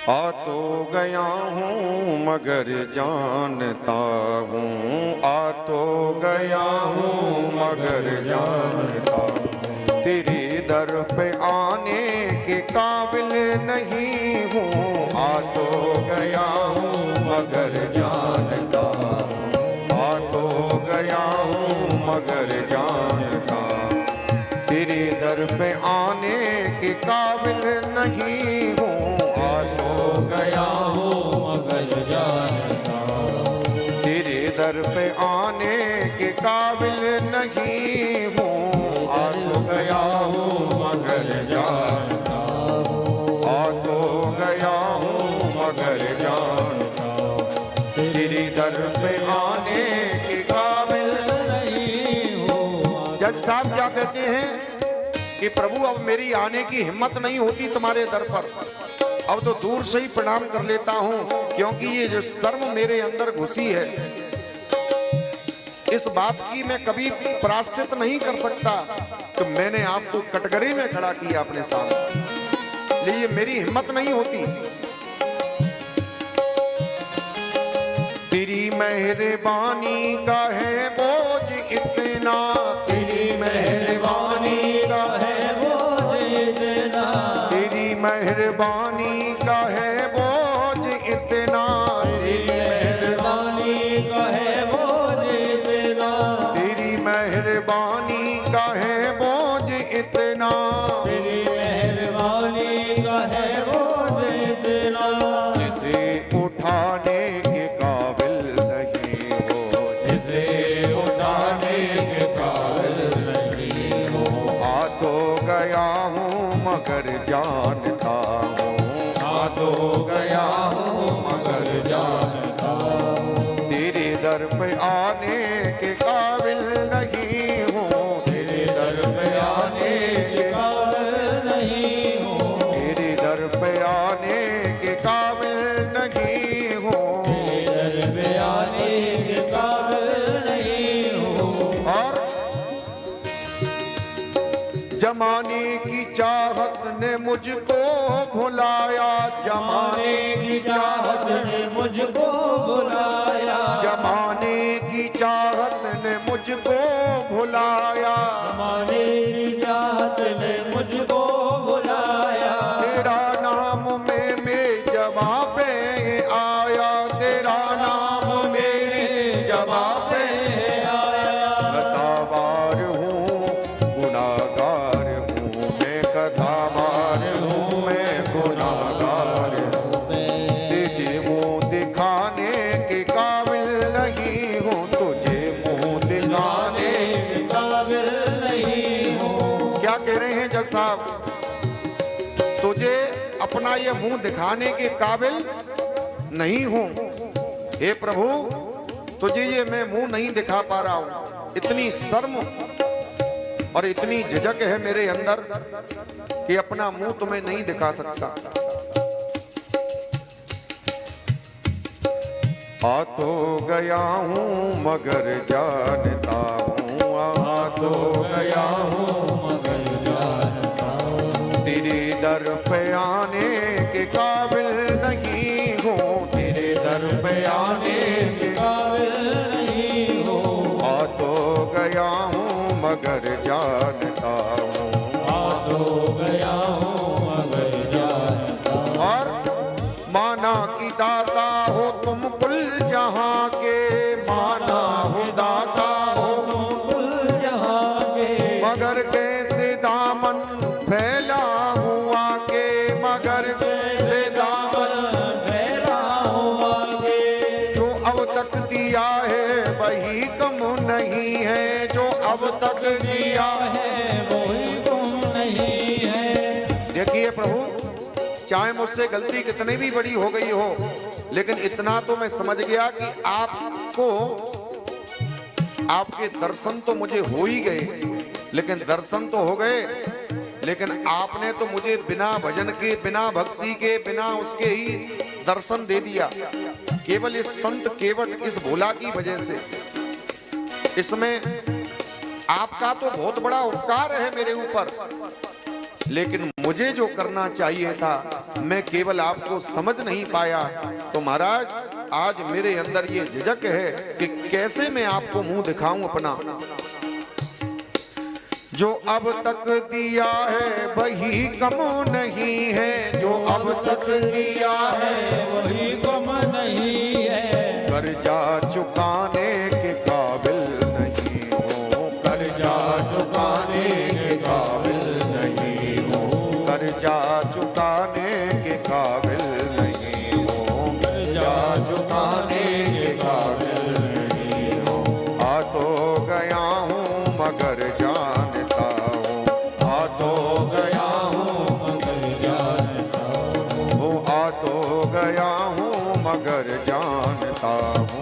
आ तो गया हूँ मगर जानता हूँ, आ तो गया हूँ मगर जानता हूँ, तेरे दर पे आने के काबिल नहीं हूँ। आ तो गया हूँ मगर जानता हूँ, आ तो गया हूँ मगर जानता हूँ, तेरे दर पे आने के काबिल नहीं हूँ। गया हूँ मगर जानता हूँ, तेरे दर पे आने के काबिल नहीं हूँ। आ तो गया हूँ मगर जानता हूँ, आ तो गया हूँ मगर जानता हूँ, तेरे दर पे आने के काबिल नहीं हूँ। जज साहब क्या कहते हैं कि प्रभु अब मेरी आने की हिम्मत नहीं होती तुम्हारे दर पर, अब तो दूर से ही प्रणाम कर लेता हूं, क्योंकि ये जो शर्म मेरे अंदर घुसी है इस बात की मैं कभी प्रायश्चित नहीं कर सकता। तो मैंने आपको कटघरे में खड़ा किया अपने सामने, लिए मेरी हिम्मत नहीं होती। तेरी मेहरबानी का है बोझ इतना, तेरी मेहरबानी का है बोझ इतना, तेरी मेहरबानी का है बोझ इतना, तेरी मेहरबानी का है बोझ इतना, तेरी मेहरबानी का है बोझ इतना, तेरी मेहरबानी का है बोझ इतना, जिसे उठाने के काबिल नहीं हो, जिसे उठाने के काबिल नहीं हो। आ तो गया हूँ मगर जानता हूँ, आ तो गया हूँ मगर जानता हूँ, तेरे दर पे आने के काबिल नहीं हूँ, तेरे दर पे आने के काबिल नहीं हूँ, तेरे दर पे आने के काबिल नहीं हूँ। तेरे दर पे आने के काबिल नहीं हूँ। और जमाने की चाहत ने मुझको भुलाया, जमाने की चाहत ने मुझको बुलाया, जमाने की चाहत ने मुझको भुलाया, जमाने की चाहत ने मुझको बुलाया, तेरा नाम में जवाब पे आया, तेरा नाम मेरे जवाब पे आया, कथावार हूँ गुनाहगार हूँ मैं, कथावार हूँ मैं गुनाहगार हूँ, तुझे मुँह दिखाने के काबिल नहीं हूँ, तुझे मुँह दिखाने के काबिल नहीं हूँ। क्या कह रहे हैं जज साहब, तुझे अपना ये मुंह दिखाने के काबिल नहीं हूं। हे प्रभु तुझे ये मैं मुंह नहीं दिखा पा रहा हूं, इतनी शर्म और इतनी झिझक है मेरे अंदर कि अपना मुंह तुम्हें नहीं दिखा सकता। आ तो गया हूं मगर जानता हूं, आ तो गया हूं मगर जानता हूँ, तेरे दर पे आने के काबिल नहीं हूँ, तेरे दर पे आने के काबिल नहीं हूँ। आ तो गया हूँ मगर जानता हूँ। आ तो गया हूँ मगर जानता हूँ, और माना की दाता हो तुम कुल जहाँ के, माना हो दाता हो तुम कुल जहाँ के, मगर कैसे दामन फैला हुआ के, मगर कैसे दामन फैला हुआ के, जो अब तक दिया है वही कम नहीं है, जो अब तक दिया है। वही तुम नहीं है। देखिए प्रभु चाहे मुझसे गलती कितनी भी बड़ी हो गई हो, लेकिन इतना तो मैं समझ गया कि आपको आपके दर्शन तो मुझे हो ही गए, लेकिन दर्शन तो हो गए, लेकिन आपने तो मुझे बिना भजन के, बिना भक्ति के, बिना उसके ही दर्शन दे दिया, केवल इस संत केवट इस भोला की वजह से। इसमें आपका तो बहुत बड़ा उपकार है मेरे ऊपर, लेकिन मुझे जो करना चाहिए था मैं केवल आपको समझ नहीं पाया। तो महाराज आज मेरे अंदर ये झिझक है कि कैसे मैं आपको मुंह दिखाऊं अपना। जो अब तक दिया है वही कम नहीं है, जो अब तक दिया है वही कम नहीं है। कर्जा चुकाने के काबिल नहीं हो, कर्जा चुकाने के काबिल नहीं हो, कर्जा चुकाने के काबिल नहीं हो, कर्जा चुकाने के काबिल नहीं हो। आ तो गया हूँ मगर जानता हूँ, आ तो गया हूँ मगर जानता हूँ, आ तो गया हूँ मगर जानता हूँ।